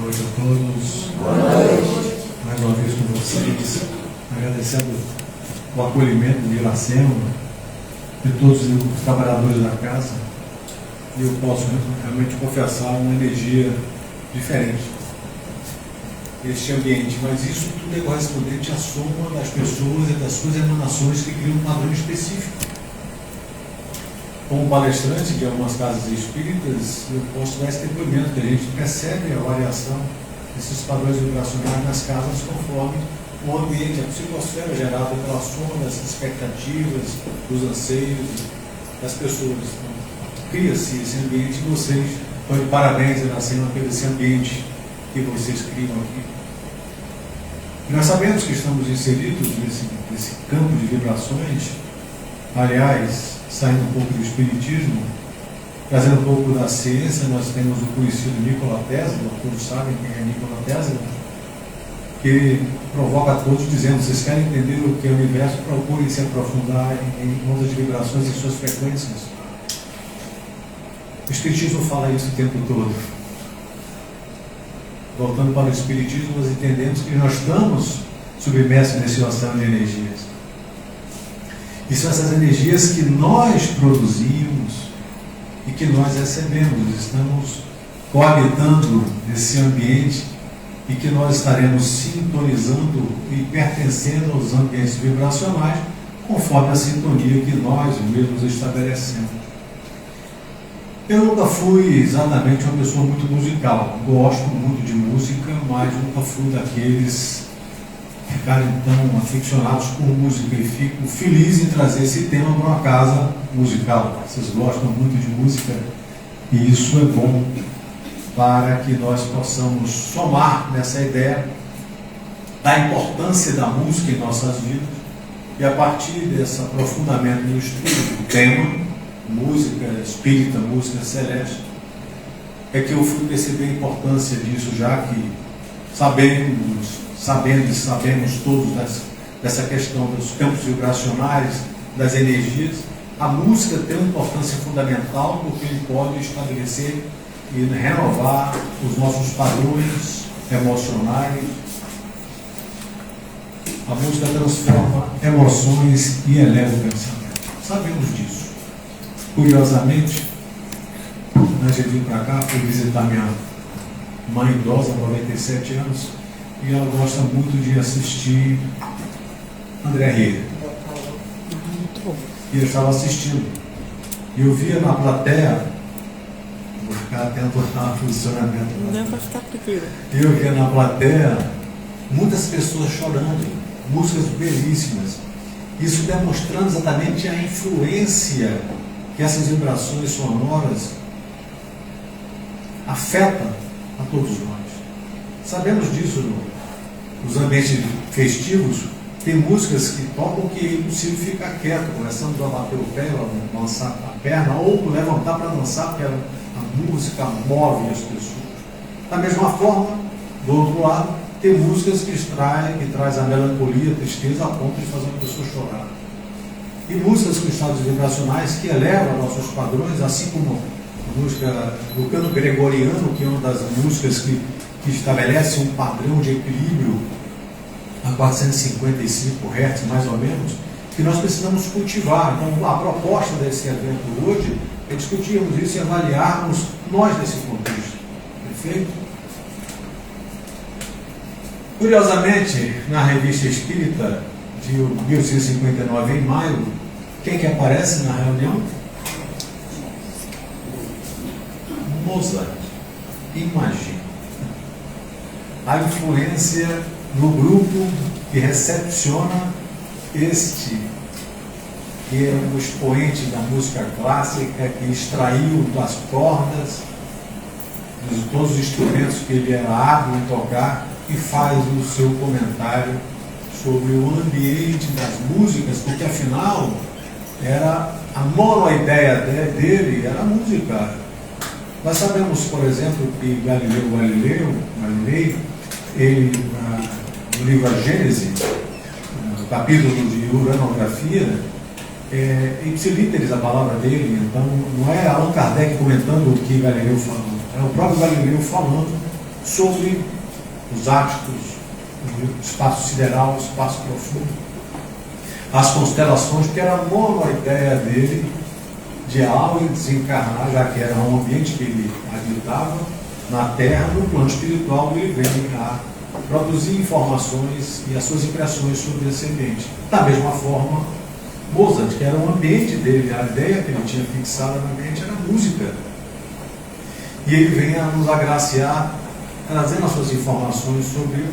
noite a todos. Boa noite. Mais uma vez com vocês, agradecendo o acolhimento de Iracema, de todos os trabalhadores da casa. E eu posso realmente confessar uma energia diferente deste ambiente, mas isso tudo é correspondente à soma das pessoas e das suas emanações que criam um padrão específico. Como palestrante de algumas casas espíritas, eu posso dar esse depoimento que a gente percebe a variação desses padrões vibracionais nas casas conforme o ambiente, a psicosfera gerada pela soma das expectativas, dos anseios das pessoas. Então, cria-se esse ambiente e vocês estão de parabéns, Iracema, pelo esse ambiente que vocês criam aqui. E nós sabemos que estamos inseridos nesse campo de vibrações, aliás, saindo um pouco do espiritismo, trazendo um pouco da ciência. Nós temos o conhecido Nikola Tesla, todos sabem quem é Nikola Tesla, que provoca a todos dizendo: vocês querem entender o que é o universo, procurem se aprofundar em ondas de vibrações e suas frequências. O espiritismo fala isso o tempo todo. Voltando para o espiritismo, nós entendemos que nós estamos submersos nesse oceano de energias. E são essas energias que nós produzimos e que nós recebemos. Estamos coabitando nesse ambiente e que nós estaremos sintonizando e pertencendo aos ambientes vibracionais conforme a sintonia que nós mesmos estabelecemos. Eu nunca fui exatamente uma pessoa muito musical. Gosto muito de música, mas nunca fui daqueles que ficaram tão aficionados por música, e fico feliz em trazer esse tema para uma casa musical. Vocês gostam muito de música e isso é bom para que nós possamos somar nessa ideia da importância da música em nossas vidas, e a partir desse aprofundamento no estudo do tema música espírita, música celeste, é que eu fui perceber a importância disso, já que sabemos todos dessa questão dos campos vibracionais, das energias. A música tem uma importância fundamental porque ele pode estabelecer e renovar os nossos padrões emocionais. A música transforma emoções e eleva o pensamento. Sabemos disso. Curiosamente, antes de vir para cá, fui visitar minha mãe idosa, 97 anos, e ela gosta muito de assistir André Rieu. E eu estava assistindo. E eu via na plateia, vou ficar atento ao funcionamento. Não, pode ficar tranquilo. Eu via na plateia muitas pessoas chorando, músicas belíssimas. Isso demonstrando exatamente a influência que essas vibrações sonoras afetam a todos nós. Sabemos disso nos ambientes festivos. Tem músicas que tocam que é impossível ficar quieto, começamos a bater o pé, a lançar a perna, ou levantar para dançar, porque a música move as pessoas. Da mesma forma, do outro lado, tem músicas que traz a melancolia, a tristeza, a ponto de fazer a pessoa chorar. E músicas com estados vibracionais que elevam nossos padrões, assim como a música do canto gregoriano, que é uma das músicas que estabelece um padrão de equilíbrio a 455 Hz, mais ou menos, que nós precisamos cultivar. Então, a proposta desse evento hoje é discutirmos isso e avaliarmos nós nesse contexto. Perfeito? Curiosamente, na Revista Espírita de 1859, em maio, quem que aparece na reunião? Mozart. Imagina a influência no grupo que recepciona este, que é um expoente da música clássica, que extraiu das cordas, de todos os instrumentos que ele era hábil em tocar, e faz o seu comentário sobre o ambiente das músicas, porque afinal era a monoideia dele era a música. Nós sabemos, por exemplo, que Galilei, ele, no livro A Gênese, no capítulo de uranografia, ipsilíteres a palavra dele. Então não é Allan Kardec comentando o que Galileu falou, é o próprio Galileu falando sobre os astros, o espaço sideral, o espaço profundo, as constelações, que era a monoideia dele de ao desencarnar, já que era um ambiente que ele habitava na Terra, no plano espiritual ele vem a produzir informações e as suas impressões sobre esse ambiente. Da mesma forma, Mozart, que era o ambiente dele, a ideia que ele tinha fixada na mente era a música. E ele vem a nos agraciar, trazendo as suas informações sobre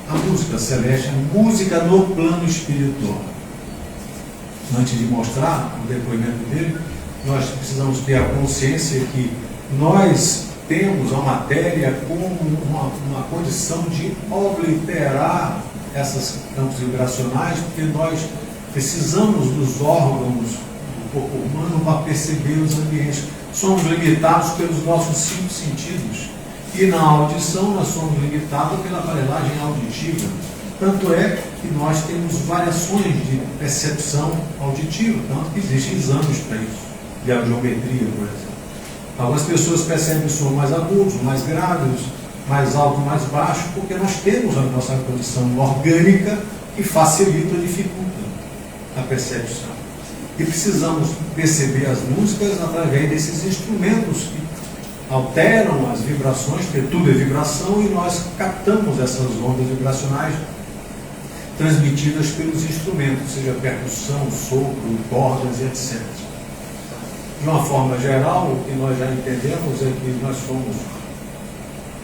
a música celeste, a música no plano espiritual. Antes de mostrar o depoimento dele, nós precisamos ter a consciência que nós temos a matéria como uma condição de obliterar esses campos vibracionais, porque nós precisamos dos órgãos do corpo humano para perceber os ambientes. Somos limitados pelos nossos 5 sentidos. E na audição nós somos limitados pela aparelhagem auditiva. Tanto é que nós temos variações de percepção auditiva, tanto que existem exames para isso, de audiometria, por exemplo. Algumas pessoas percebem som mais agudos, mais graves, mais alto, mais baixo, porque nós temos a nossa condição orgânica que facilita ou dificulta a percepção. E precisamos perceber as músicas através desses instrumentos que alteram as vibrações, porque tudo é vibração, e nós captamos essas ondas vibracionais transmitidas pelos instrumentos, seja percussão, sopro, cordas e etc. De uma forma geral, o que nós já entendemos é que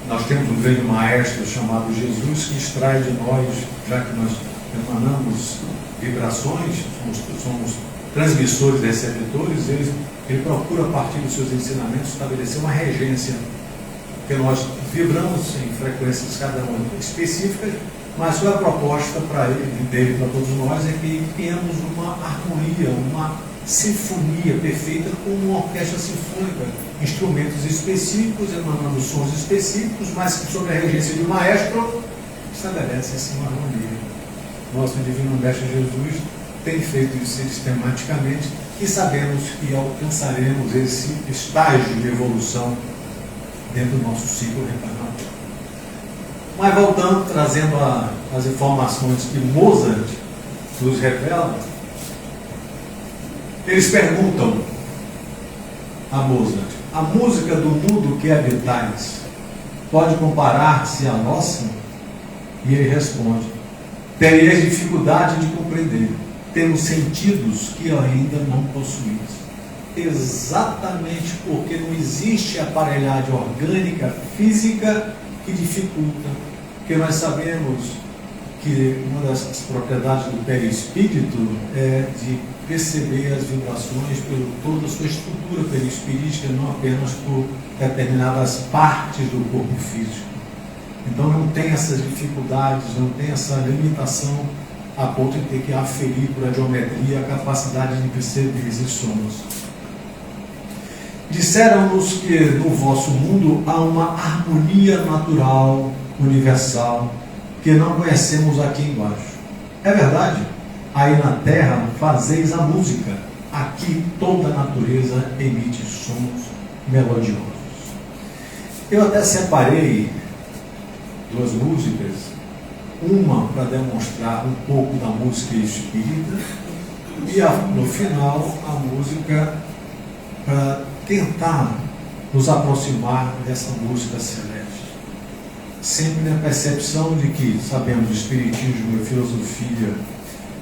nós temos um grande maestro chamado Jesus, que extrai de nós, já que nós emanamos vibrações, somos transmissores e receptores, ele procura, a partir dos seus ensinamentos, estabelecer uma regência, porque nós vibramos em frequências cada uma específicas, mas a proposta dele para todos nós é que tenhamos uma harmonia, uma sinfonia perfeita, como uma orquestra sinfônica, instrumentos específicos, emanando sons específicos, mas que sob a regência de um maestro estabelece assim uma harmonia. Nosso Divino Mestre Jesus tem feito isso sistematicamente e sabemos que alcançaremos esse estágio de evolução dentro do nosso ciclo reencarnatório. Mas voltando, trazendo as informações que Mozart nos revela, eles perguntam a Mozart: a música do mundo que habitais pode comparar-se à nossa? E ele responde: tereis dificuldade de compreender, temos sentidos que ainda não possuís. Exatamente porque não existe aparelhagem orgânica, física, que dificulta. Porque nós sabemos que uma das propriedades do perispírito é de perceber as vibrações por toda a sua estrutura perispirítica, não apenas por determinadas partes do corpo físico. Então não tem essas dificuldades, não tem essa limitação a ponto de ter que aferir por adiometria a capacidade de perceber esses sons. Disseram-nos que no vosso mundo há uma harmonia natural, universal, que não conhecemos aqui embaixo. É verdade? Aí na Terra fazeis a música. Aqui toda a natureza emite sons melodiosos. Eu até separei 2 músicas, uma para demonstrar um pouco da música espírita e no final a música para tentar nos aproximar dessa música celeste. Sempre na percepção de que sabemos espiritismo, filosofia,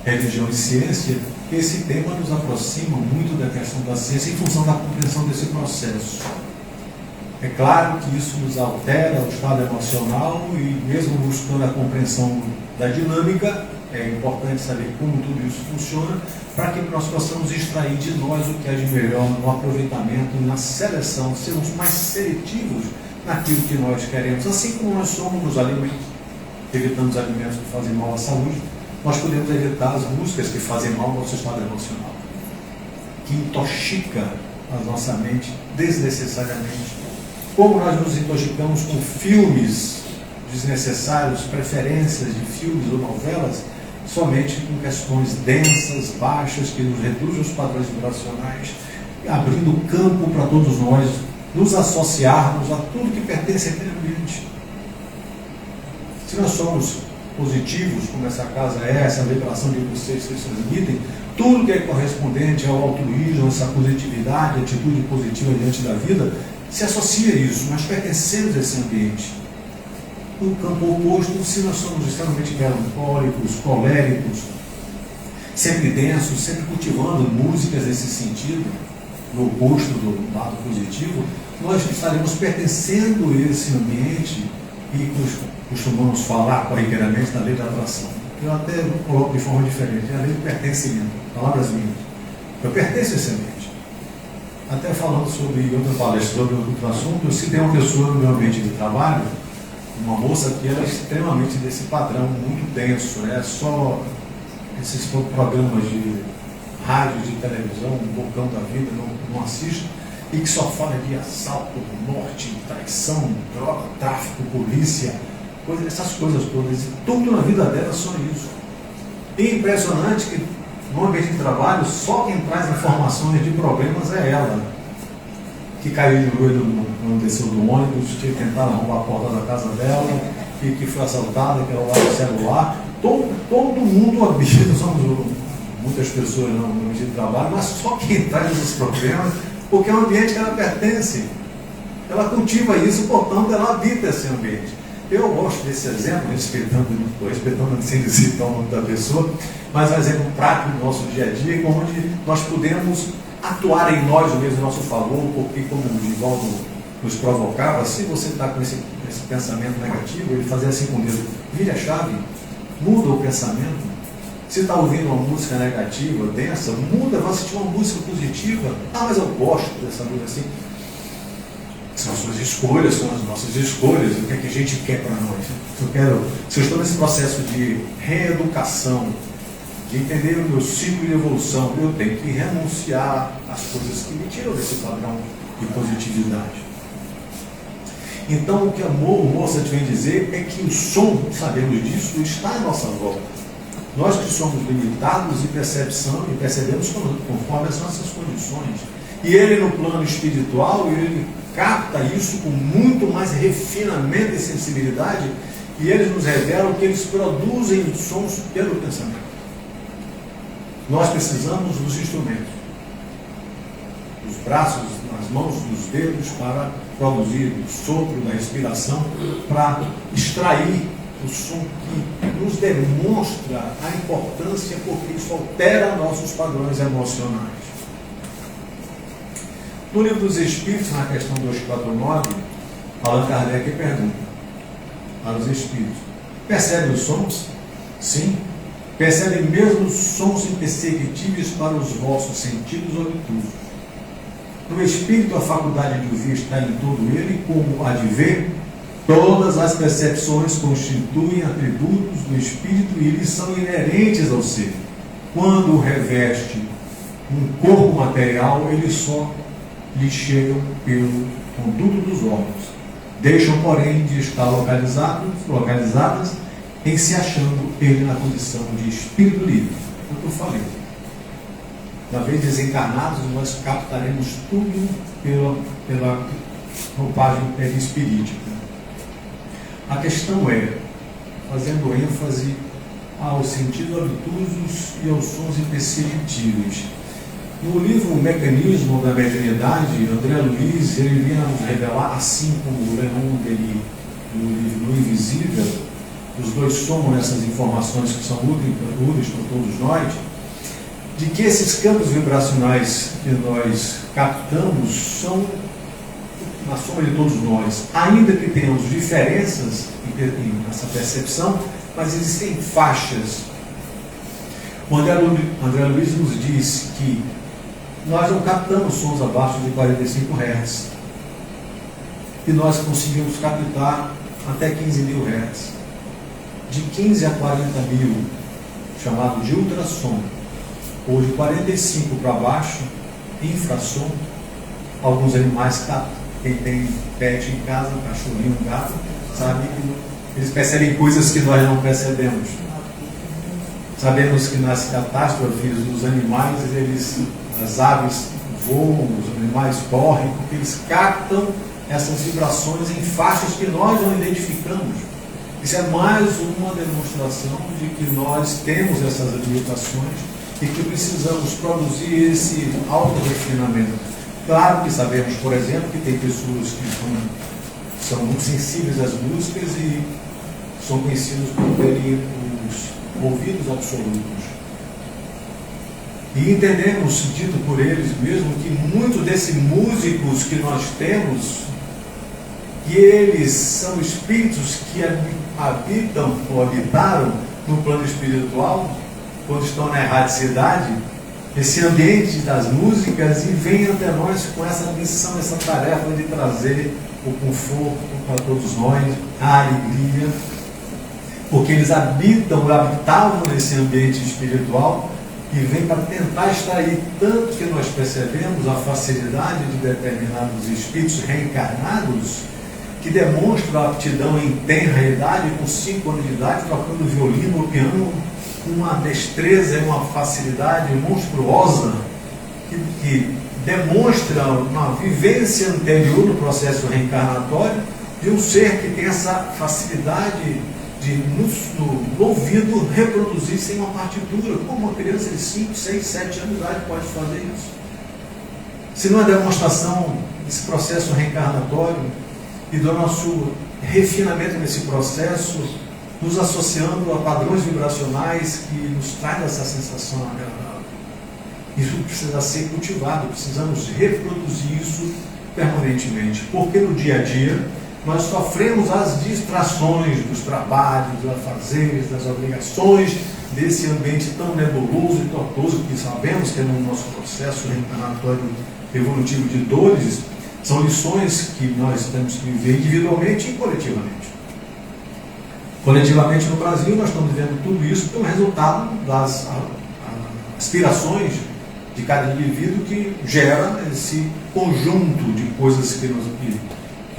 religião e ciência, que esse tema nos aproxima muito da questão da ciência em função da compreensão desse processo. É claro que isso nos altera o estado emocional e mesmo buscando a compreensão da dinâmica, é importante saber como tudo isso funciona para que nós possamos extrair de nós o que é de melhor no aproveitamento, na seleção, sermos mais seletivos naquilo que nós queremos. Assim como nós somos nos alimentos, evitando os alimentos que fazem mal à saúde, nós podemos evitar as músicas que fazem mal ao nosso estado emocional, que intoxica a nossa mente desnecessariamente. Como nós nos intoxicamos com filmes desnecessários, preferências de filmes ou novelas, somente com questões densas, baixas, que nos reduzem os padrões vibracionais, abrindo campo para todos nós nos associarmos a tudo que pertence àquele ambiente. Se nós somos positivos, como essa casa é, essa vibração de vocês que transmitem, tudo que é correspondente ao altruísmo, essa positividade, atitude positiva diante da vida, se associa a isso. Nós pertencemos a esse ambiente. No campo oposto, se nós somos extremamente melancólicos, coléricos, sempre densos, sempre cultivando músicas nesse sentido, no oposto do lado positivo, nós estaremos pertencendo a esse ambiente e costumamos falar corriqueiramente da lei da atração. Eu até coloco de forma diferente, é a lei do pertencimento, palavras minhas. Eu pertenço a esse ambiente. Até falando sobre outra palestra, sobre outro assunto, eu citei uma pessoa no meu ambiente de trabalho, uma moça que era extremamente desse padrão, muito denso, só esses programas de rádio, de televisão, um bocão da vida, não assiste, e que só fala de assalto, morte, traição, droga, tráfico, polícia, essas coisas todas. E tudo na vida dela é só isso. E é impressionante que no ambiente de trabalho, só quem traz informações de problemas é ela, que caiu de joelho quando desceu do ônibus, que tentaram arrombar a porta da casa dela, e que foi assaltada, que ela o celular. Todo mundo habita, somos muitas pessoas no ambiente de trabalho, mas só quem traz esses problemas, porque é um ambiente que ela pertence. Ela cultiva isso, portanto, ela habita esse ambiente. Eu gosto desse exemplo, respeitando sem citar o nome da pessoa, mas um exemplo prático do nosso dia a dia, onde nós podemos atuar em nós mesmos, em nosso favor, porque, como o Givaldo nos provocava, se você está com esse pensamento negativo, ele fazia assim com Deus, vira a chave, muda o pensamento. Se está ouvindo uma música negativa, densa, muda, vai assistir uma música positiva. Ah, mas eu gosto dessa música assim. São as suas escolhas, são as nossas escolhas, o que é que a gente quer para nós. Se eu estou nesse processo de reeducação, de entender o meu ciclo de evolução, eu tenho que renunciar às coisas que me tiram desse padrão de positividade. Então, o que a moça vem dizer é que o som, sabemos disso, está à nossa volta. Nós que somos limitados em percepção e percebemos conforme as nossas condições. E ele, no plano espiritual, ele capta isso com muito mais refinamento e sensibilidade, e eles nos revelam que eles produzem sons pelo pensamento. Nós precisamos dos instrumentos, dos braços, das mãos, dos dedos, para produzir o sopro da respiração, para extrair o som que nos demonstra a importância, porque isso altera nossos padrões emocionais. No Livro dos Espíritos, na questão 249, Allan Kardec pergunta para os Espíritos: percebem os sons? Sim. Percebem mesmo os sons imperceptíveis para os vossos sentidos obtusos. No Espírito, a faculdade de ouvir está em todo ele, como a de ver. Todas as percepções constituem atributos do Espírito e eles são inerentes ao ser. Quando reveste um corpo material, eles só lhe chegam pelo conduto dos órgãos. Deixam, porém, de estar localizadas em se achando ele na condição de espírito livre. É o que eu falei. Uma vez desencarnados, nós captaremos tudo pela roupagem perispirítica. A questão é, fazendo ênfase aos sentidos obtusos e aos sons imperceptíveis. No livro O Mecanismo da Mediunidade, André Luiz, ele vinha nos revelar, assim como o Leon dele, no livro No Invisível, os dois somam essas informações que são úteis para todos nós, de que esses campos vibracionais que nós captamos são na soma de todos nós, ainda que tenhamos diferenças nessa percepção, mas existem faixas. O André Luiz nos diz que nós não captamos sons abaixo de 45 Hz, e nós conseguimos captar até 15.000 Hz. De 15 a 40 mil, chamado de ultrassom, ou de 45 para baixo, infrassom. Alguns animais captam. Quem tem pet em casa, um cachorrinho, um gato, sabe que eles percebem coisas que nós não percebemos. Sabemos que nas catástrofes dos animais, as aves voam, os animais correm, porque eles captam essas vibrações em faixas que nós não identificamos. Isso é mais uma demonstração de que nós temos essas limitações e que precisamos produzir esse auto-refinamento. Claro que sabemos, por exemplo, que tem pessoas que são muito sensíveis às músicas e são conhecidos por terem os ouvidos absolutos. E entendemos, dito por eles mesmo, que muitos desses músicos que nós temos, que eles são espíritos que habitam ou habitaram no plano espiritual, quando estão na erraticidade, esse ambiente das músicas, e vem até nós com essa missão, essa tarefa de trazer o conforto para todos nós, a alegria, porque eles habitavam nesse ambiente espiritual e vem para tentar extrair, tanto que nós percebemos a facilidade de determinados espíritos reencarnados que demonstram a aptidão em tenra idade, com 5 anos de idade, tocando violino ou piano com uma destreza e uma facilidade monstruosa, que demonstra uma vivência anterior no processo reencarnatório de um ser que tem essa facilidade de, no ouvido, reproduzir sem uma partitura, como uma criança de 5, 6, 7 anos de idade pode fazer isso. Se não é demonstração desse processo reencarnatório e do nosso refinamento nesse processo, nos associando a padrões vibracionais que nos trazem essa sensação agradável. Isso precisa ser cultivado, precisamos reproduzir isso permanentemente, porque no dia a dia nós sofremos as distrações dos trabalhos, dos afazeres, das obrigações, desse ambiente tão nebuloso e tortuoso que sabemos que é no nosso processo reencarnatório evolutivo de dores. São lições que nós temos que viver individualmente e coletivamente. Coletivamente no Brasil nós estamos vivendo tudo isso como resultado das aspirações de cada indivíduo que gera esse conjunto de coisas que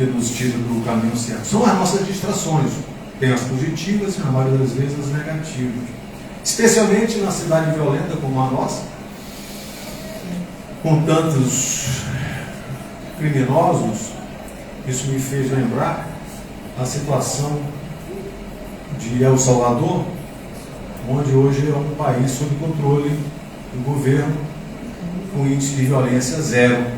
nos tiram do caminho certo. São as nossas distrações, tem as positivas e na maioria das vezes as negativas. Especialmente na cidade violenta como a nossa, com tantos criminosos, isso me fez lembrar a situação de El Salvador, onde hoje é um país sob controle do governo, com índice de violência zero.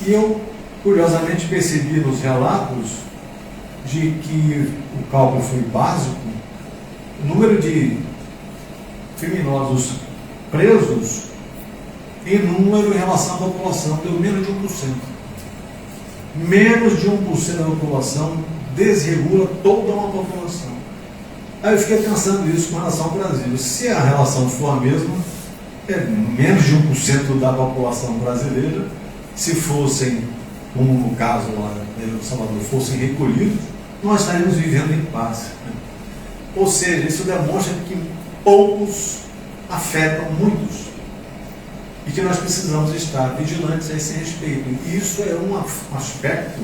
E eu, curiosamente, percebi nos relatos de que o cálculo foi básico, o número de criminosos presos em número em relação à população deu menos de 1%. Menos de 1% da população desregula toda uma população. Aí eu fiquei pensando isso com relação ao Brasil. Se a relação for a mesma, menos de 1% da população brasileira, se fossem, como no caso lá em Salvador, fossem recolhidos, nós estaríamos vivendo em paz. Ou seja, isso demonstra que poucos afetam muitos e que nós precisamos estar vigilantes a esse respeito. E isso é um aspecto,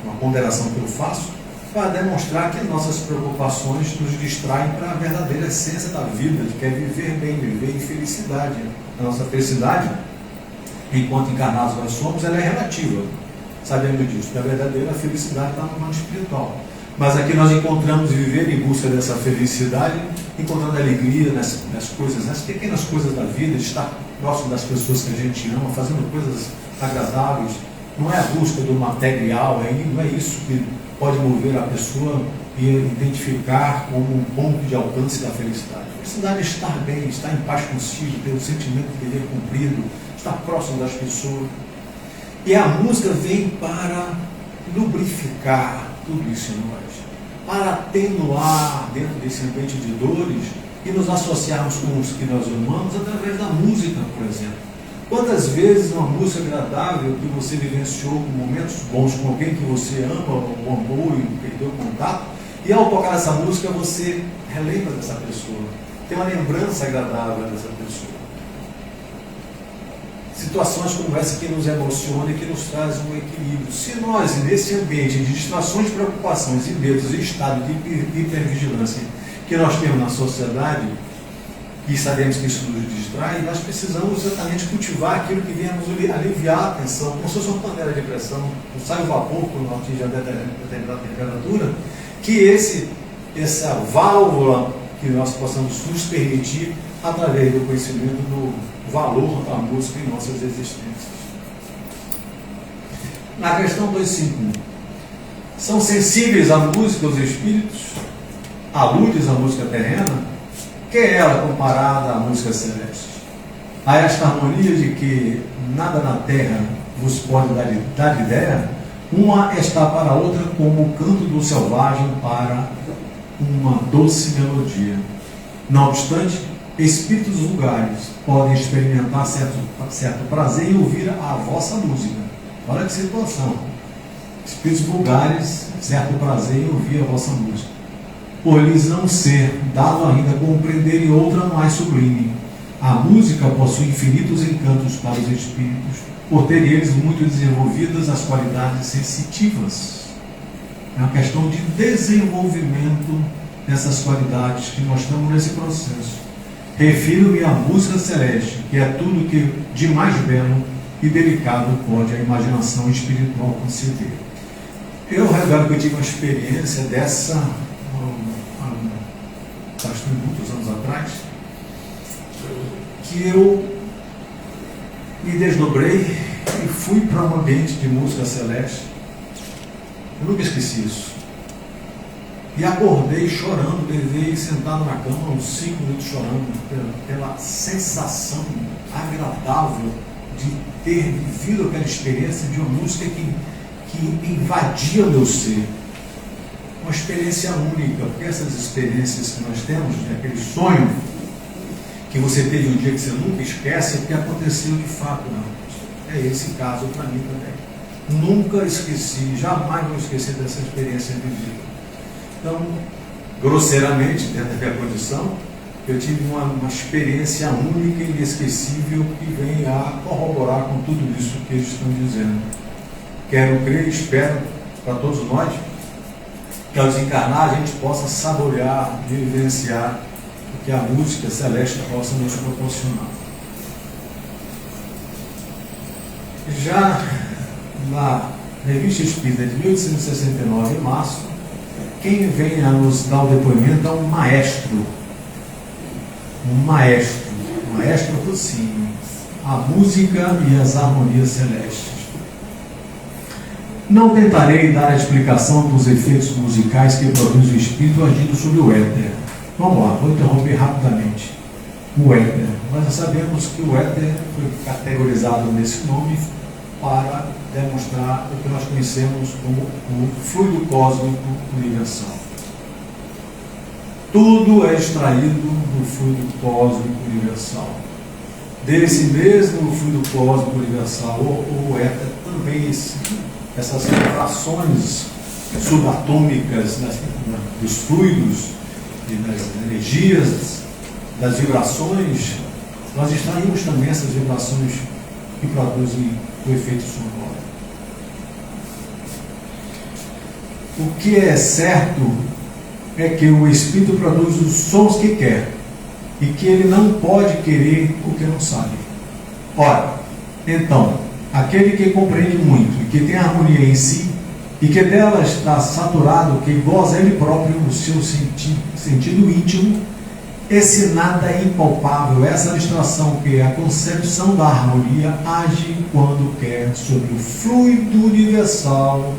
uma ponderação que eu faço, para demonstrar que nossas preocupações nos distraem para a verdadeira essência da vida, de que é viver bem, viver em felicidade. A nossa felicidade, enquanto encarnados nós somos, ela é relativa. Sabemos disso, que a verdadeira felicidade está no plano espiritual. Mas aqui nós encontramos viver em busca dessa felicidade, encontrando alegria nas coisas, nas pequenas coisas da vida, de estar próximo das pessoas que a gente ama, fazendo coisas agradáveis. Não é a busca do material, não é isso que pode mover a pessoa e identificar como um ponto de alcance da felicidade. A felicidade é estar bem, estar em paz consigo, ter o sentimento de dever cumprido, estar próximo das pessoas. E a música vem para lubrificar tudo isso em nós, para atenuar dentro desse ambiente de dores e nos associarmos com os que nós amamos através da música, por exemplo. Quantas vezes uma música agradável que você vivenciou com momentos bons com alguém que você ama ou amou e perdeu contato, e ao tocar essa música você relembra dessa pessoa, tem uma lembrança agradável dessa pessoa. Situações como essa que nos emocionam e que nos trazem um equilíbrio. Se nós, nesse ambiente de distrações, preocupações e medos e estado de hipervigilância que nós temos na sociedade, e sabemos que isso nos distrai, nós precisamos exatamente cultivar aquilo que venha nos aliviar a tensão, como se fosse uma panela de pressão, não sai o vapor quando atinge a determinada temperatura, que esse essa válvula que nós possamos nos permitir através do conhecimento do valor da música em nossas existências. Na questão 251, são sensíveis à música os espíritos, aludes à música terrena, que é ela comparada à música celeste? A esta harmonia de que nada na terra vos pode dar ideia, uma está para a outra como o canto do selvagem para uma doce melodia. Não obstante, espíritos vulgares podem experimentar certo prazer em ouvir a vossa música. Olha que situação. Espíritos vulgares, certo prazer em ouvir a vossa música. Por lhes não ser dado ainda compreenderem outra mais sublime. A música possui infinitos encantos para os espíritos, por ter eles muito desenvolvidas as qualidades sensitivas. É uma questão de desenvolvimento dessas qualidades que nós estamos nesse processo. Refiro-me à música celeste, que é tudo que de mais belo e delicado pode a imaginação espiritual conceber. Eu revelo que eu tive uma experiência dessa, acho que muitos anos atrás, que eu me desdobrei e fui para um ambiente de música celeste. Eu nunca esqueci isso. E acordei chorando, levei sentado na cama uns 5 minutos chorando pela sensação agradável de ter vivido aquela experiência de uma música que invadia o meu ser. Uma experiência única, porque essas experiências que nós temos, aquele sonho que você teve um dia que você nunca esquece, é porque aconteceu de fato na música. É esse caso para mim também. Nunca esqueci, jamais vou esquecer dessa experiência vivida. Então, grosseiramente, dentro da minha condição, eu tive uma experiência única e inesquecível que vem a corroborar com tudo isso que eles estão dizendo. Quero crer e espero para todos nós que ao desencarnar a gente possa saborear, vivenciar o que a música celeste possa nos proporcionar. Já na Revista Espírita de 1869, em março, quem vem a nos dar o depoimento é um maestro, sim, a música e as harmonias celestes. Não tentarei dar a explicação dos efeitos musicais que produz o espírito agindo sobre o éter. Vamos lá, vou interromper rapidamente. O éter. Nós sabemos que o éter foi categorizado nesse nome para demonstrar o que nós conhecemos como o fluido cósmico universal. Tudo é extraído do fluido cósmico universal. Desse mesmo fluido cósmico universal, o éter também, essas vibrações subatômicas dos fluidos e das energias, das vibrações, nós extraímos também essas vibrações que produzem o efeito sonoro. O que é certo é que o espírito produz os sons que quer e que ele não pode querer o que não sabe. Ora, então, aquele que compreende muito e que tem harmonia em si e que dela está saturado, que goza ele próprio o seu sentido íntimo, esse nada é impalpável, essa abstração que é a concepção da harmonia, age quando quer sobre o fluido universal,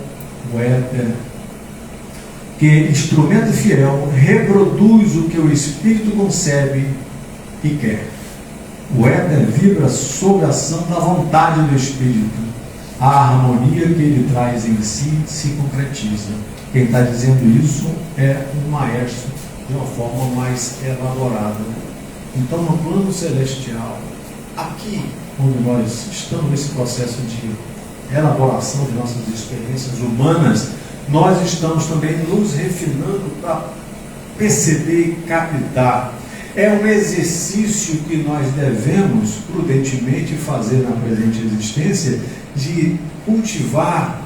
o éter, que, instrumento fiel, reproduz o que o espírito concebe e quer. O éter vibra sob a ação da vontade do espírito. A harmonia que ele traz em si se concretiza. Quem está dizendo isso é um maestro de uma forma mais elaborada. Então, no plano celestial, aqui, onde nós estamos nesse processo de elaboração de nossas experiências humanas, nós estamos também nos refinando para perceber e captar. É um exercício que nós devemos prudentemente fazer na presente existência, de cultivar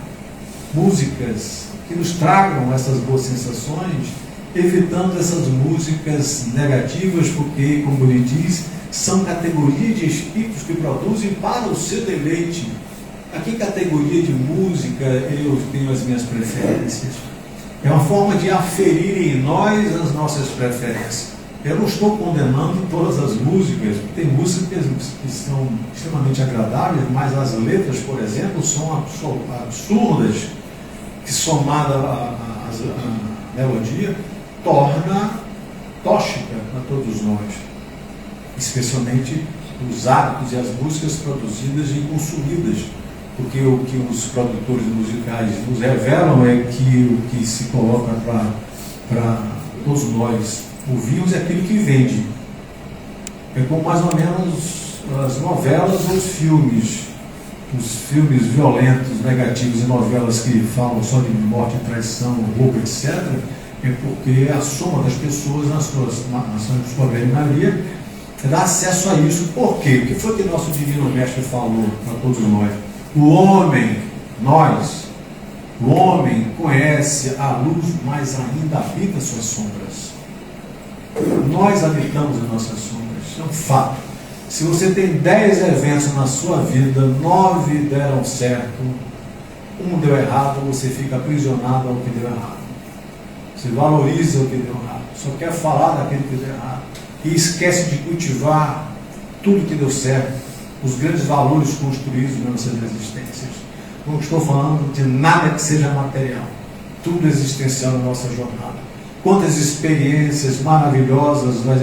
músicas que nos tragam essas boas sensações, evitando essas músicas negativas, porque, como ele diz, são categorias de espíritos que produzem para o seu deleite. Aqui, categoria de música, eu tenho as minhas preferências. É uma forma de aferir em nós as nossas preferências. Eu não estou condenando todas as músicas, tem músicas que são extremamente agradáveis, mas as letras, por exemplo, são absurdas, que somada à melodia, torna tóxica a todos nós, especialmente os hábitos e as músicas produzidas e consumidas, porque o que os produtores musicais nos revelam é que o que se coloca para todos nós ouvirmos é aquilo que vende. É como mais ou menos as novelas ou os filmes violentos, negativos e novelas que falam só de morte, traição, roubo, etc. É porque a soma das pessoas, na sua grande maioria, dá acesso a isso. Por quê? O que foi que nosso Divino Mestre falou para todos nós? O homem conhece a luz, mas ainda habita suas sombras. Nós habitamos as nossas sombras, é um fato. Se você tem 10 eventos na sua vida, 9 deram certo, um deu errado, você fica aprisionado ao que deu errado. Você valoriza o que deu errado, só quer falar daquilo que deu errado e esquece de cultivar tudo que deu certo, os grandes valores construídos nas nossas existências. Não estou falando de nada que seja material, tudo existencial na nossa jornada. Quantas experiências maravilhosas nós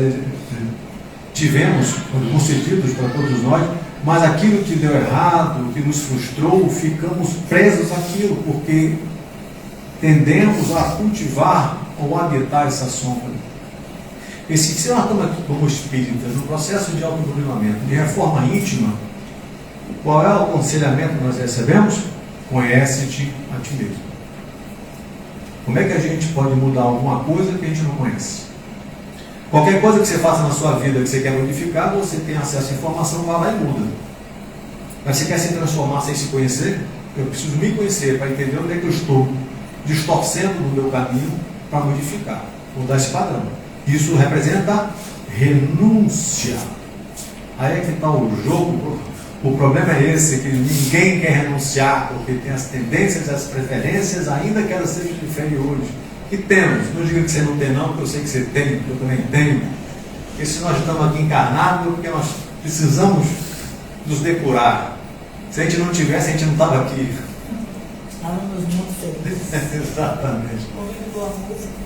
tivemos, concedidas para todos nós, mas aquilo que deu errado, que nos frustrou, ficamos presos àquilo, porque tendemos a cultivar ou habitar essa sombra. Se nós estamos aqui como espíritas, no processo de autodominamento, de reforma íntima, qual é o aconselhamento que nós recebemos? Conhece-te a ti mesmo. Como é que a gente pode mudar alguma coisa que a gente não conhece? Qualquer coisa que você faça na sua vida que você quer modificar, você tem acesso à informação, vai lá e muda. Mas você quer se transformar sem se conhecer? Eu preciso me conhecer para entender onde é que eu estou distorcendo no meu caminho para modificar, mudar esse padrão. Isso representa renúncia. Aí é que está o jogo. O problema é esse, que ninguém quer renunciar, porque tem as tendências, as preferências, ainda que elas sejam inferiores. E temos, não diga que você não tem não, porque eu sei que você tem, porque eu também tenho. Porque se nós estamos aqui encarnados, é porque nós precisamos nos depurar. Se a gente não tivesse, a gente não estava aqui. Estávamos muito felizes. Exatamente. Ouvindo boa música.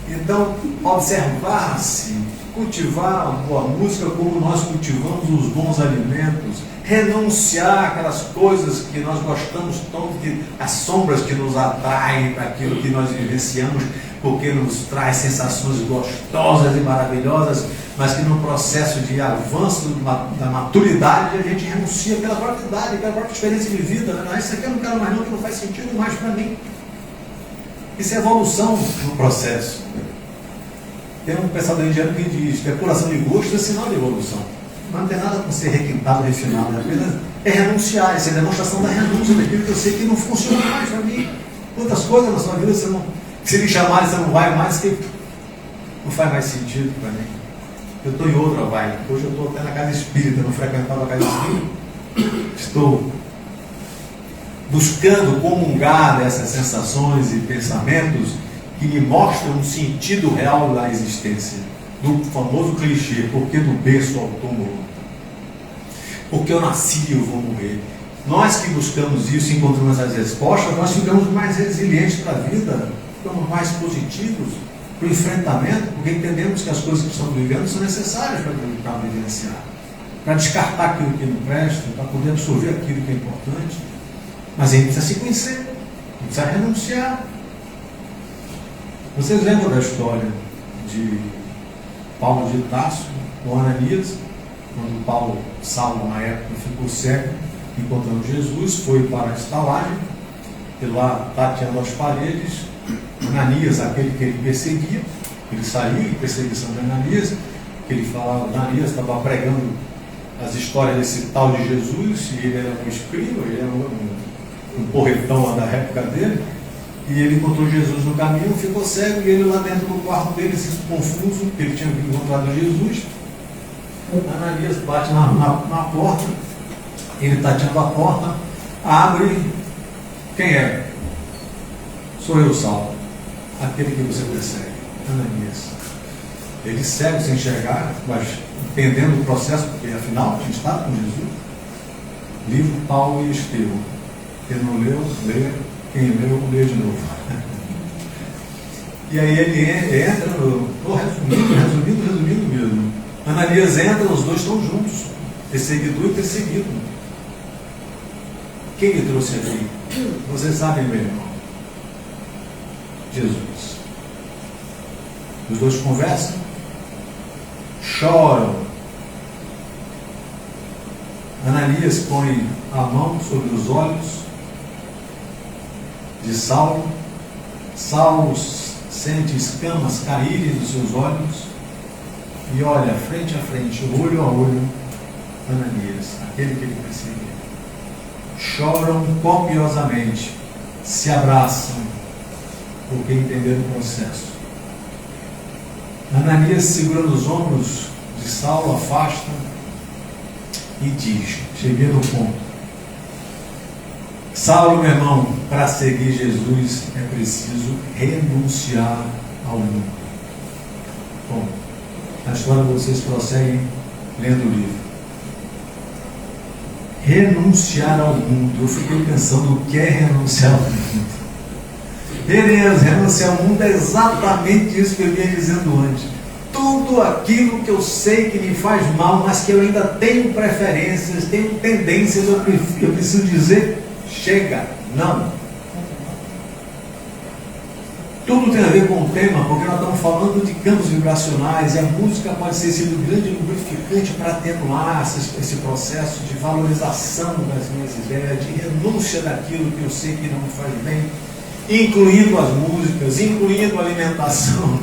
Então, observar-se, cultivar a boa música como nós cultivamos os bons alimentos, renunciar aquelas coisas que nós gostamos tanto, as sombras que nos atraem para aquilo que nós vivenciamos, porque nos traz sensações gostosas e maravilhosas, mas que no processo de avanço da maturidade a gente renuncia pela própria idade, pela própria experiência de vida. Né? Isso aqui eu não quero mais não, que não faz sentido mais para mim. Isso é evolução no processo. Tem um pensador indiano que diz que a curação de gosto é sinal de evolução. Mas não tem nada com ser requintado, refinado, apenas é renunciar, isso é demonstração da renúncia daquilo que eu sei que não funciona mais para mim. Quantas coisas na sua vida você não, se lhe chamarem, você não vai mais, que não faz mais sentido para mim. Eu estou em outra vibe. Hoje eu estou até na casa espírita, não frequentava a casa espírita. Estou buscando comungar dessas sensações e pensamentos que me mostram um sentido real da existência, do famoso clichê, porque do berço ao túmulo, porque eu nasci e eu vou morrer. Nós que buscamos isso e encontramos as respostas, nós ficamos mais resilientes para a vida, ficamos mais positivos para o enfrentamento, porque entendemos que as coisas que estamos vivendo são necessárias para vivenciar, para descartar aquilo que não presta, para poder absorver aquilo que é importante. Mas a gente precisa se conhecer, a gente precisa renunciar. Vocês lembram da história de Paulo de Tarso com Ananias, quando Saulo na época ficou cego, encontrando Jesus, foi para a estalagem, e lá tateando as paredes, Ananias, aquele que ele perseguia, ele saiu em perseguição de Ananias, que ele falava, Ananias estava pregando as histórias desse tal de Jesus, e ele era um escriba, ele era um porretão da época dele, e ele encontrou Jesus no caminho, ficou cego, e ele lá dentro do quarto dele, se confuso, porque ele tinha encontrado Jesus. Ananias bate na porta, ele tateando a porta, abre, quem é? Sou eu, Saulo. aquele que você persegue, Ananias. Ele segue sem enxergar, mas entendendo o processo, porque afinal tinha estado com Jesus. Livro Paulo e Estevão. Quem não leu, lê. Quem leu, lê de novo. E aí ele entra no. Resumindo mesmo. Ananias entra, os dois estão juntos. Perseguidor e perseguido. Quem lhe trouxe aqui? Vocês sabem, meu irmão. Jesus. Os dois conversam, choram. Ananias põe a mão sobre os olhos de Saulo. Saulo sente escamas caírem dos seus olhos e olha frente a frente, olho a olho, Ananias, aquele que ele perseguia. Choram copiosamente, se abraçam, porque entenderam o processo. Ananias, segurando os ombros de Saulo, afasta e diz: cheguei no ponto. Saulo, meu irmão, para seguir Jesus é preciso renunciar ao mundo. Bom, na história vocês prosseguem lendo o livro. Renunciar ao mundo. Eu fiquei pensando o que é renunciar ao mundo. Renunciar ao mundo é exatamente isso que eu vinha dizendo antes. Tudo aquilo que eu sei que me faz mal, mas que eu ainda tenho preferências, tenho tendências, eu preciso dizer: chega, não. Tudo tem a ver com o tema, porque nós estamos falando de campos vibracionais e a música pode ser sido um grande lubrificante para atenuar esse processo de valorização das minhas ideias, de renúncia daquilo que eu sei que não me faz bem, incluindo as músicas, incluindo a alimentação,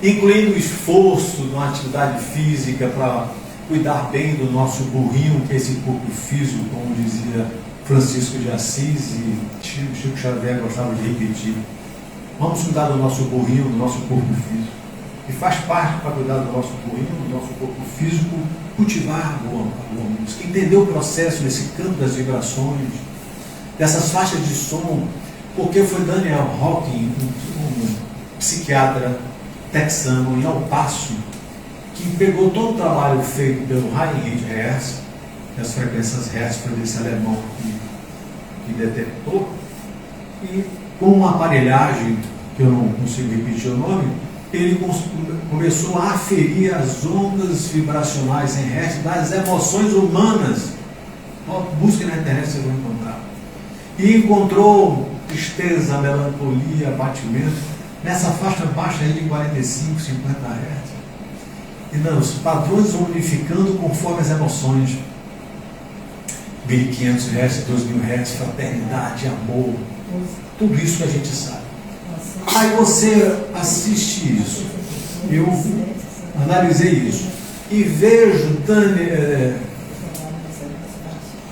incluindo o esforço numa atividade física para cuidar bem do nosso burrinho, que é esse corpo físico, como dizia Francisco de Assis e Chico Xavier gostava de repetir. Vamos cuidar do nosso burrinho, do nosso corpo físico. E faz parte, para cuidar do nosso burrinho, do nosso corpo físico, cultivar a boa música, entender o processo nesse campo das vibrações, dessas faixas de som, porque foi Daniel Hawking, um psiquiatra texano em El Paso, que pegou todo o trabalho feito pelo Heinrich Hertz, que as frequências Hertz foi desse alemão que detectou, e com uma aparelhagem, que eu não consigo repetir o nome, ele começou a aferir as ondas vibracionais em Hertz das emoções humanas. Busque na internet, vocês vão encontrar. E encontrou tristeza, melancolia, abatimento, nessa faixa baixa aí de 45, 50 Hz. E não, os padrões vão unificando conforme as emoções. 1500 Hz, 2000 Hz, fraternidade, amor, tudo isso que a gente sabe. Aí você assiste isso. Eu analisei isso. E vejo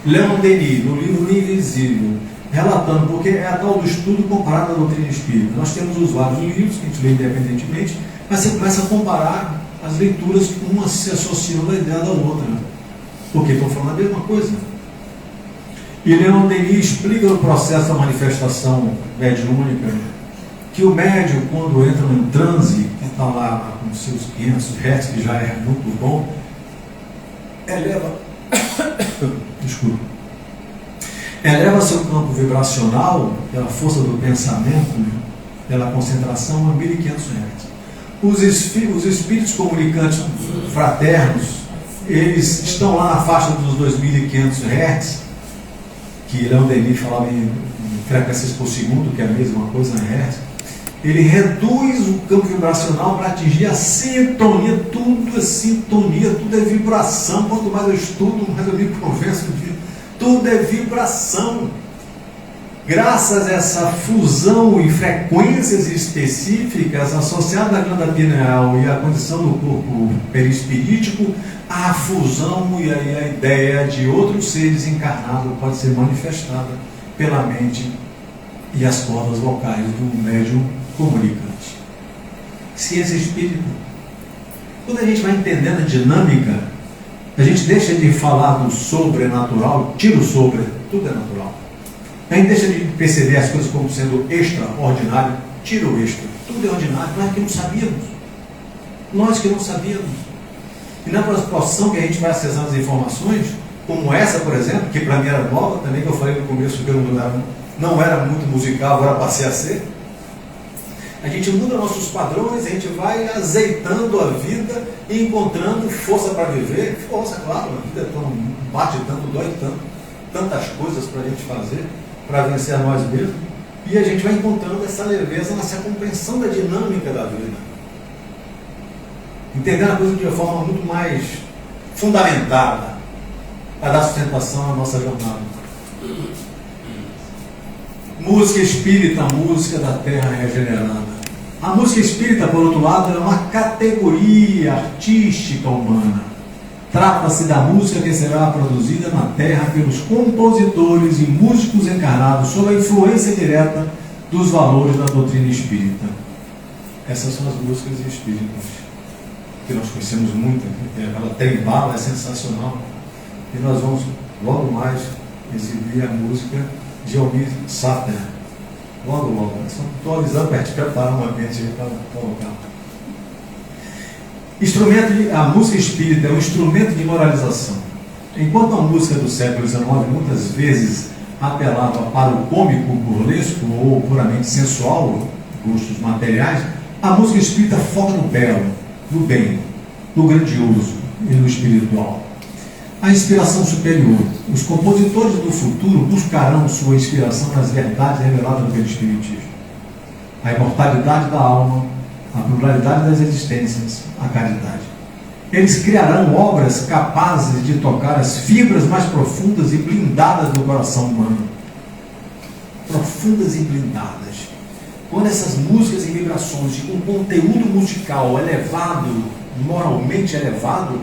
Leon Denis, no livro Invisível, relatando, porque é a tal do estudo comparado à doutrina espírita. Nós temos os vários livros que a gente lê independentemente, mas você começa a comparar as leituras, umas se associam à ideia da outra, porque estão falando a mesma coisa. E Leon Denis explica no processo da manifestação mediúnica que o médium, quando entra em transe, que está lá com seus 500 Hz, que já é muito bom, eleva seu campo vibracional pela força do pensamento, pela concentração a 1500 Hz. Os espíritos comunicantes fraternos, eles estão lá na faixa dos 2500 Hz, que Leon Denis falava em frequências por segundo, que é a mesma coisa em Hertz. Ele reduz o campo vibracional para atingir a sintonia. Tudo é sintonia, tudo é vibração. Quanto mais eu estudo, mais eu me convenço de tudo é vibração. Graças a essa fusão em frequências específicas associada à glândula pineal e à condição do corpo perispirítico, a fusão e a ideia de outros seres encarnados pode ser manifestada pela mente e as cordas vocais do médium comunicante. Ciência espírita. Quando a gente vai entendendo a dinâmica, a gente deixa de falar do sobrenatural, tira o sobre, tudo é natural. A gente deixa de perceber as coisas como sendo extraordinário, tira o extra. Tudo é ordinário, nós que não sabíamos. Nós que não sabíamos. E na proporção que a gente vai acessar as informações, como essa, por exemplo, que para mim era nova, também que eu falei no começo que eu não era muito musical, agora passei a ser, a gente muda nossos padrões, a gente vai azeitando a vida e encontrando força para viver. Força, claro, a vida é tão, bate tanto, dói tanto, tantas coisas para a gente fazer, para vencer a nós mesmos, e a gente vai encontrando essa leveza nessa compreensão da dinâmica da vida. Entendendo a coisa de uma forma muito mais fundamentada para dar sustentação à nossa jornada. Música espírita, música da terra regenerada. A música espírita, por outro lado, é uma categoria artística humana. Trata-se da música que será produzida na terra pelos compositores e músicos encarnados sob a influência direta dos valores da doutrina espírita. Essas são as músicas espíritas, que nós conhecemos muito. Aquela trembala é sensacional. E nós vamos logo mais exibir a música de Almir Sater. Logo. Estou avisando para a gente preparar um ambiente para colocar. A música espírita é um instrumento de moralização. Enquanto a música do século XIX muitas vezes apelava para o cômico burlesco ou puramente sensual, gostos materiais, a música espírita foca no belo, no bem, no grandioso e no espiritual. A inspiração superior. Os compositores do futuro buscarão sua inspiração nas verdades reveladas pelo Espiritismo. A imortalidade da alma, a pluralidade das existências, a caridade. Eles criarão obras capazes de tocar as fibras mais profundas e blindadas do coração humano. Profundas e blindadas. Quando essas músicas e vibrações de um conteúdo musical elevado, moralmente elevado,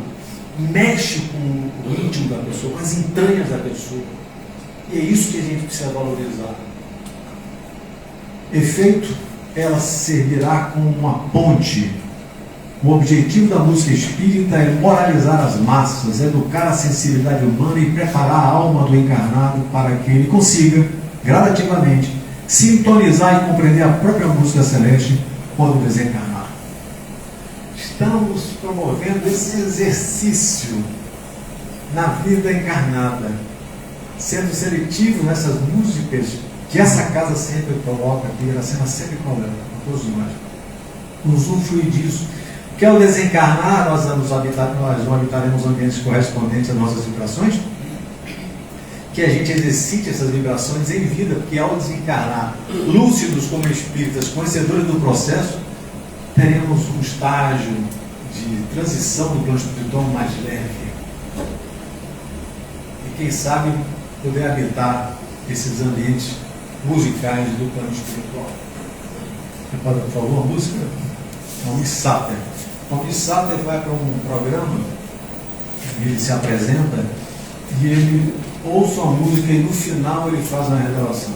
mexe com o íntimo da pessoa, com as entranhas da pessoa. E é isso que a gente precisa valorizar. Efeito, ela servirá como uma ponte. O objetivo da música espírita é moralizar as massas, educar a sensibilidade humana e preparar a alma do encarnado para que ele consiga, gradativamente, sintonizar e compreender a própria música celeste quando desencarnar. Estamos promovendo esse exercício na vida encarnada, sendo seletivo nessas músicas que essa casa sempre coloca aqui, ela sempre coloca para todos nós. Usufruir disso, que ao desencarnar nós não habitaremos ambientes correspondentes às nossas vibrações, que a gente exercite essas vibrações em vida, porque ao desencarnar, lúcidos como espíritas, conhecedores do processo, teremos um estágio de transição do plano espiritual mais leve. E quem sabe poder habitar esses ambientes musicais do plano espiritual. Você pode, por favor, a música? Almir Sater. Almir Sater vai para um programa, ele se apresenta e ele ouça a música e no final ele faz uma revelação.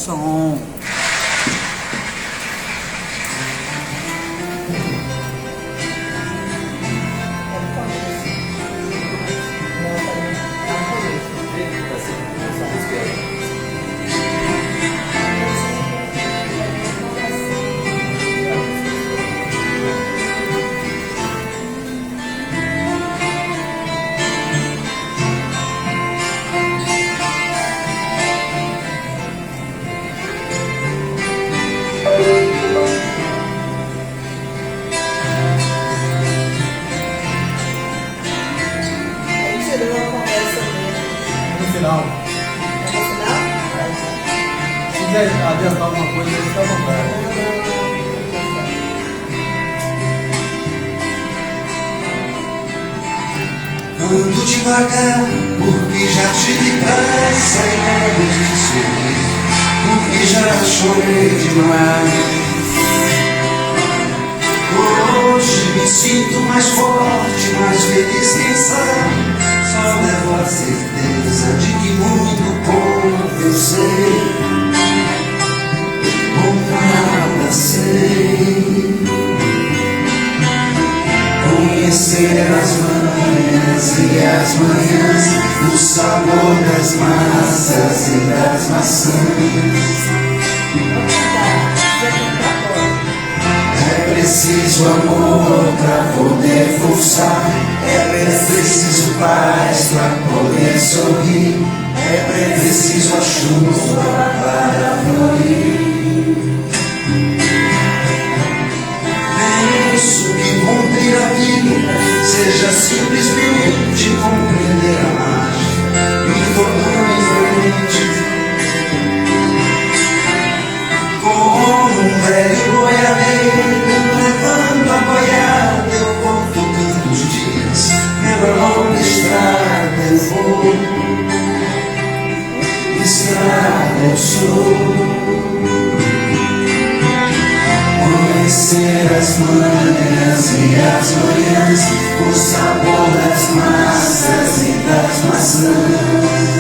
Som. Adiantar alguma coisa, ele está à vontade. Ando devagar, porque já tive pressa e medo de sorrir, porque já chorei demais. Hoje me sinto mais forte, mais feliz, quem sabe. Só levo a certeza de que muito pouco eu sei. Nada sei. Conhecer as manhãs e as manhãs, o sabor das massas e das maçãs. É preciso amor pra poder pulsar, é preciso paz pra poder sorrir, é preciso a chuva para fluir. Penso que cumprir a vida seja simplesmente compreender a marcha e tocando em frente. Como um velho boiadeiro levando a boiada, eu vou tocando os dias pela longa estrada, eu vou. Estrada eu sou. Conhecer as manhãs e as manhãs, o sabor das massas e das maçãs.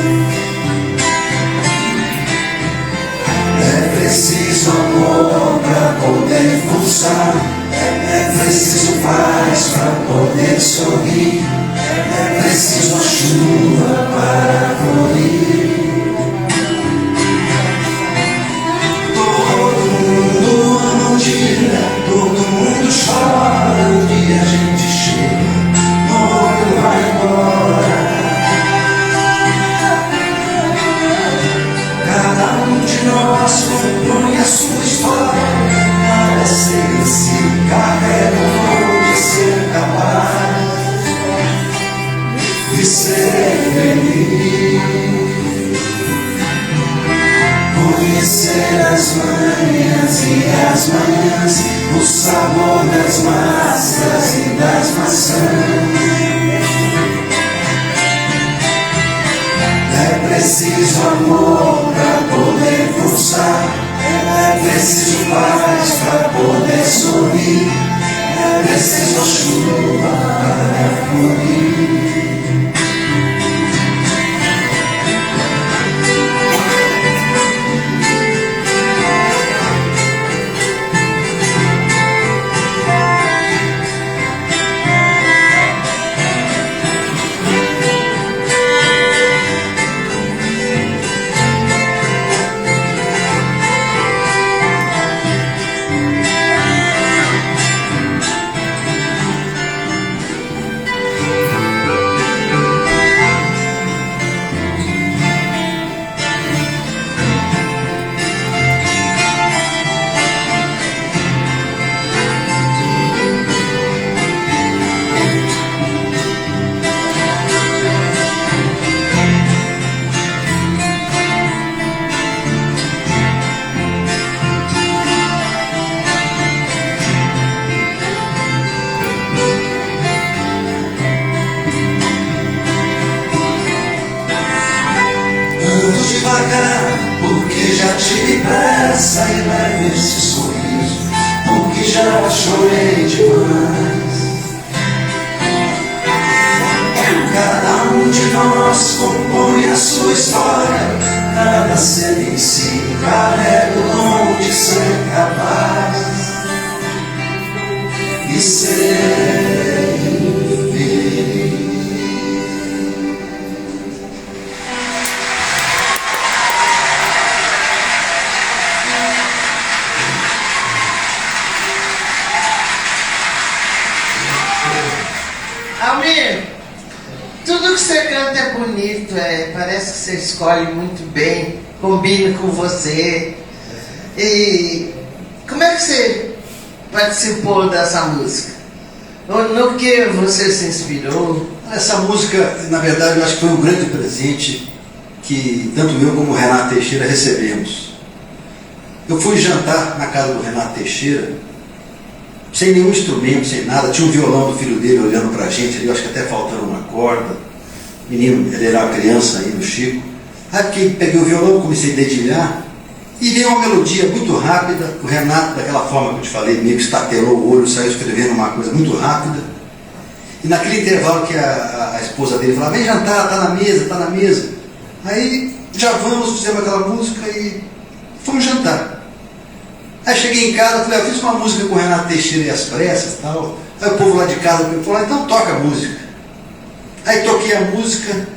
É preciso amor para poder pulsar, é preciso paz para poder sorrir, é preciso a chuva para florir. Todo mundo chora, um dia a gente chega, no outro vai embora. Cada um de nós compõe a sua história, cada ser em si carrega o dom de ser capaz de ser feliz. Conhecer as manhãs e as manhãs, o sabor das massas e das maçãs. É preciso amor para poder pulsar, é preciso paz para poder sorrir, é preciso chuva para fluir. Porque já tive pressa e leve esse sorriso, porque já chorei demais. Cada um de nós compõe a sua história, cada ser em si carrega o dom de ser capaz de ser feliz. Almir, tudo que você canta é bonito, parece que você escolhe muito bem, combina com você. E como é que você participou dessa música? No que você se inspirou? Essa música, na verdade, eu acho que foi um grande presente que tanto eu como o Renato Teixeira recebemos. Eu fui jantar na casa do Renato Teixeira, sem nenhum instrumento, sem nada. Tinha um violão do filho dele olhando pra gente ali, eu acho que até faltando uma corda. Menino, ele era uma criança aí no Chico. Aí peguei o violão, comecei a dedilhar e veio uma melodia muito rápida. O Renato, daquela forma que eu te falei, meio que estatelou o olho, saiu escrevendo uma coisa muito rápida. E naquele intervalo que a esposa dele falava: vem jantar, tá na mesa, tá na mesa. Aí já vamos, fizemos aquela música e fomos jantar. Aí cheguei em casa, falei, eu fiz uma música com o Renato Teixeira e as Pressas e tal. Aí o povo lá de casa falou, então toca a música. Aí toquei a música,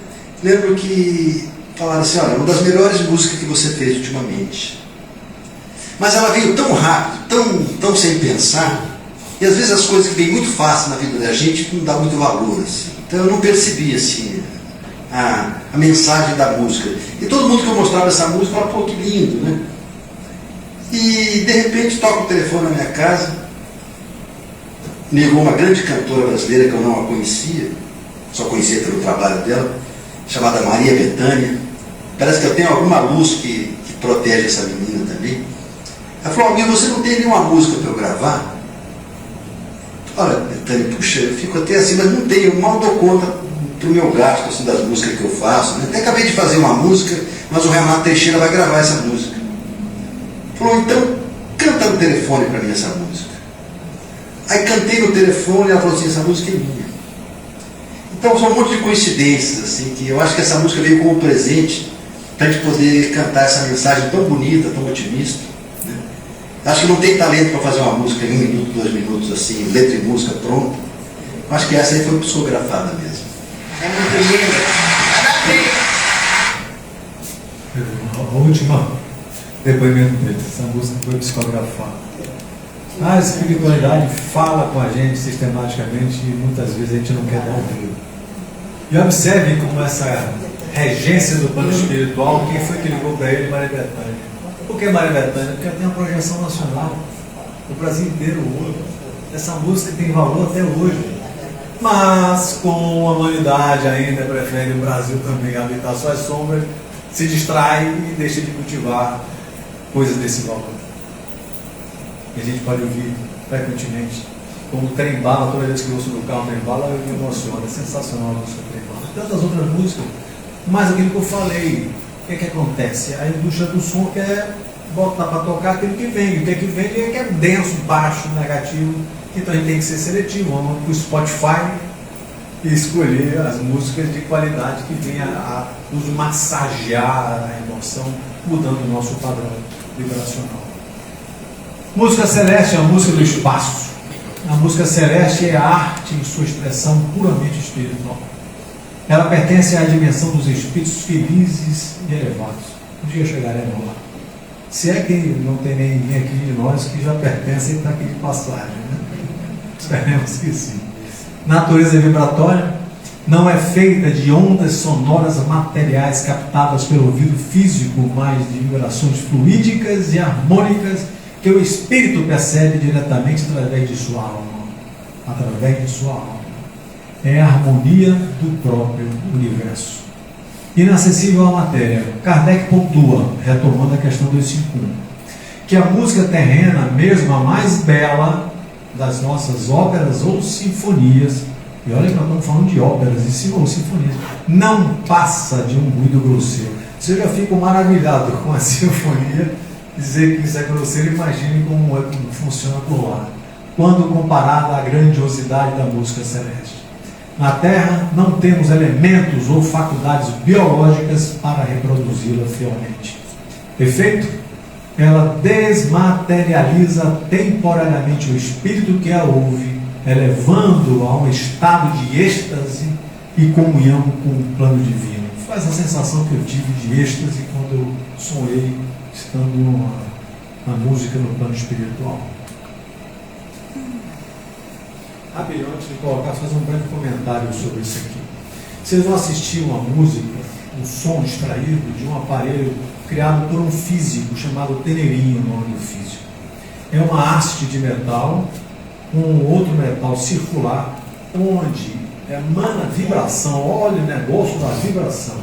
lembro que falaram assim, olha, uma das melhores músicas que você fez ultimamente. Mas ela veio tão rápido, tão sem pensar, e às vezes as coisas que vêm muito fácil na vida da gente não dá muito valor, assim. Então eu não percebi, assim, a mensagem da música. E todo mundo que eu mostrava essa música falava, pô, que lindo, né? E de repente toca o telefone na minha casa, me ligou uma grande cantora brasileira que eu não a conhecia, só conhecia pelo trabalho dela, chamada Maria Bethânia. Parece que eu tenho alguma luz que protege essa menina também. Ela falou, amigo, você não tem nenhuma música para eu gravar? Olha, Bethânia, puxa, eu fico até assim, mas não tenho, eu mal dou conta do meu gasto, assim, das músicas que eu faço, né? Até acabei de fazer uma música, mas o Renato Teixeira vai gravar essa música. Falou, então, canta no telefone para mim essa música. Aí cantei no telefone e ela falou assim, essa música é minha. Então são um monte de coincidências, assim, que eu acho que essa música veio como presente para a gente poder cantar essa mensagem tão bonita, tão otimista. Né? Acho que não tem talento para fazer uma música em 1 minuto, 2 minutos, assim, letra e música pronta. Acho que essa aí foi psicografada mesmo. É muito lindo. Parabéns. A última depoimento dele, essa música foi psicografada. A espiritualidade fala com a gente sistematicamente e muitas vezes a gente não quer dar ouvido. E observe como essa regência do plano espiritual, quem foi que ligou para ele? Maria Bethânia. Por que Maria Bethânia? Porque ela tem uma projeção nacional. O Brasil inteiro ouve. Essa música tem valor até hoje. Mas com a humanidade ainda prefere o Brasil também habitar suas sombras, se distrai e deixa de cultivar coisas desse valor. E a gente pode ouvir frequentemente, como o trem bala, toda vez que eu ouço no carro o trem bala, eu me emociono, é sensacional a música trem bala. Tantas outras músicas, mas aquilo que eu falei, o que acontece? A indústria do som quer botar para tocar aquilo que vende, o que vende é que é denso, baixo, negativo, então a gente tem que ser seletivo, vamos para o Spotify e escolher as músicas de qualidade que venham a nos massagear a emoção, mudando o nosso padrão vibracional. Música celeste é a música do espaço. A música celeste é a arte em sua expressão puramente espiritual. Ela pertence à dimensão dos espíritos felizes e elevados. Um dia chegaremos lá. Se é que não tem ninguém aqui de nós que já pertence àquele passagem, né? Esperemos que sim. Natureza vibratória não é feita de ondas sonoras materiais captadas pelo ouvido físico, mas de vibrações fluídicas e harmônicas que o espírito percebe diretamente através de sua alma. Através de sua alma. É a harmonia do próprio universo. Inacessível à matéria. Kardec pontua, retomando a questão 251, que a música terrena, mesmo a mais bela das nossas óperas ou sinfonias, e olha que nós estamos falando de óperas e sinfonias, não passa de um ruído grosseiro. Se eu já fico maravilhado com a sinfonia, dizer que isso é grosseiro, imagine como funciona por lá, quando comparada à grandiosidade da música celeste. Na Terra não temos elementos ou faculdades biológicas para reproduzi-la fielmente. Efeito? Ela desmaterializa temporariamente o espírito que a ouve, elevando-o a um estado de êxtase e comunhão com o plano divino. Faz a sensação que eu tive de êxtase quando eu sonhei estando na música no plano espiritual. Rapidinho, antes de colocar, fazer um breve comentário sobre isso aqui. Vocês vão assistir uma música, um som extraído de um aparelho criado por um físico chamado Teneirinho, o nome do físico. É uma haste de metal, um outro metal circular, onde emana vibração. Olha o negócio da vibração.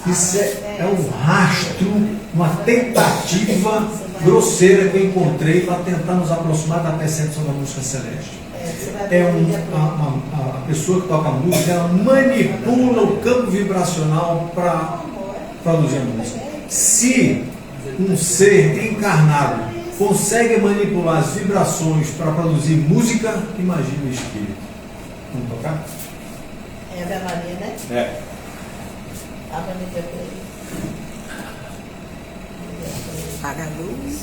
Isso é um rastro, uma tentativa grosseira que eu encontrei para tentar nos aproximar da percepção da música celeste. A pessoa que toca a música, ela manipula o campo vibracional para produzir a música. Se um ser encarnado consegue manipular as vibrações para produzir música, imagina o espírito. Vamos tocar? É a Ave Maria, né? É. Ave Maria. Paga a luz.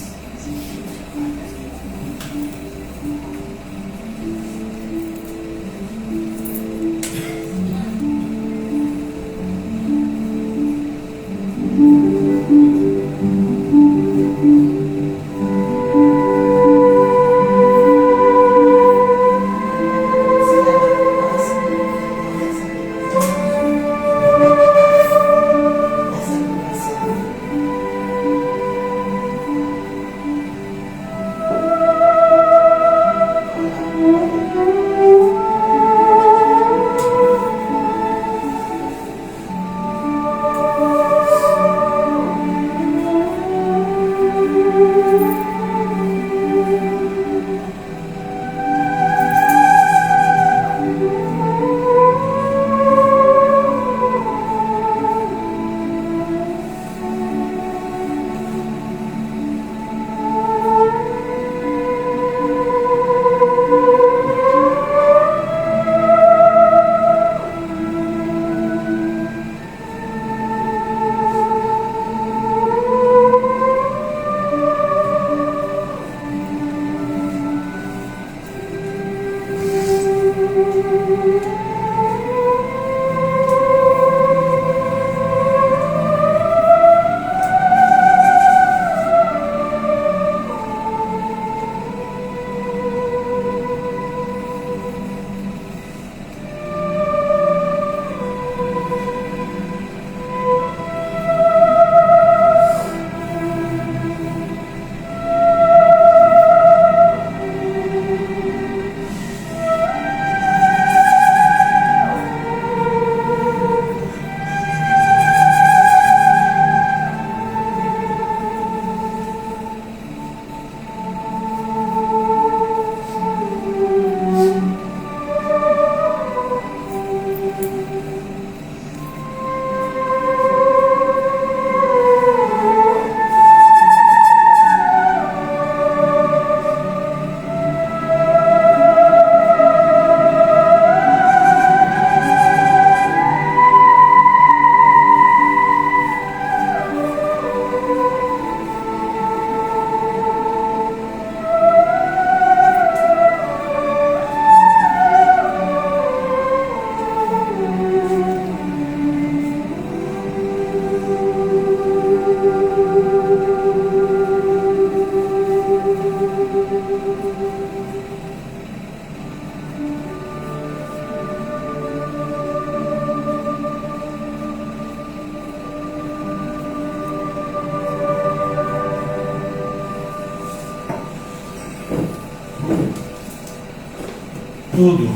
Tudo,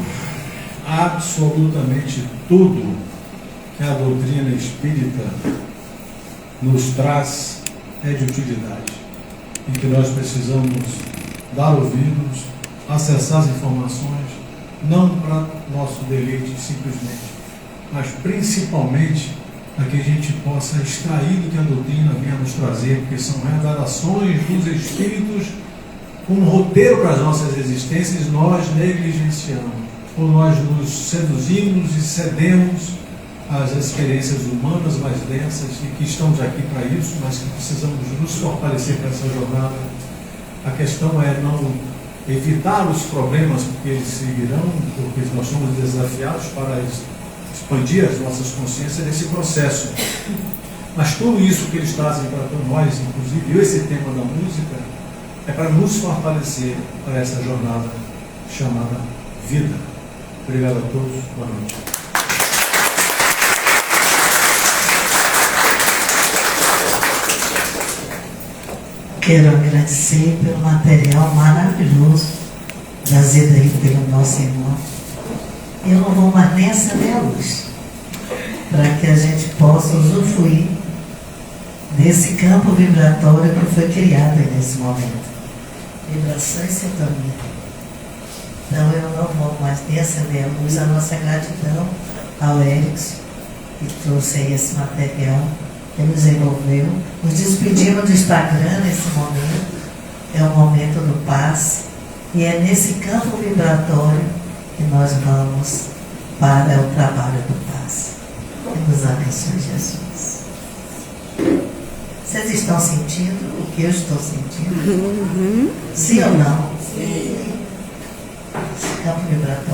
absolutamente tudo que a doutrina espírita nos traz é de utilidade e que nós precisamos dar ouvidos, acessar as informações, não para nosso deleite simplesmente, mas principalmente para que a gente possa extrair do que a doutrina vem a nos trazer, porque são revelações dos Espíritos, um roteiro para as nossas existências. Nós negligenciamos, ou nós nos seduzimos e cedemos às experiências humanas mais densas, e que estamos aqui para isso, mas que precisamos nos fortalecer para essa jornada. A questão é não evitar os problemas, porque eles seguirão, porque nós somos desafiados para expandir as nossas consciências nesse processo. Mas tudo isso que eles trazem para nós, inclusive esse tema da música, é para nos fortalecer para essa jornada chamada vida. Obrigado a todos, boa noite. Quero agradecer pelo material maravilhoso trazido aí pelo nosso irmão. Eu não vou mais nem acender a luz, para que a gente possa usufruir desse campo vibratório que foi criado nesse momento. Vibração e sintonia. Então eu não vou mais nem acender a luz. A nossa gratidão ao Erickson, que trouxe aí esse material, que nos envolveu. Nos despedimos do Instagram nesse momento. É o momento do passe. E é nesse campo vibratório que nós vamos para o trabalho do passe. Que nos abençoe, Jesus. Vocês estão sentindo o que eu estou sentindo? Sim ou não? Sim. Esse campo vibratório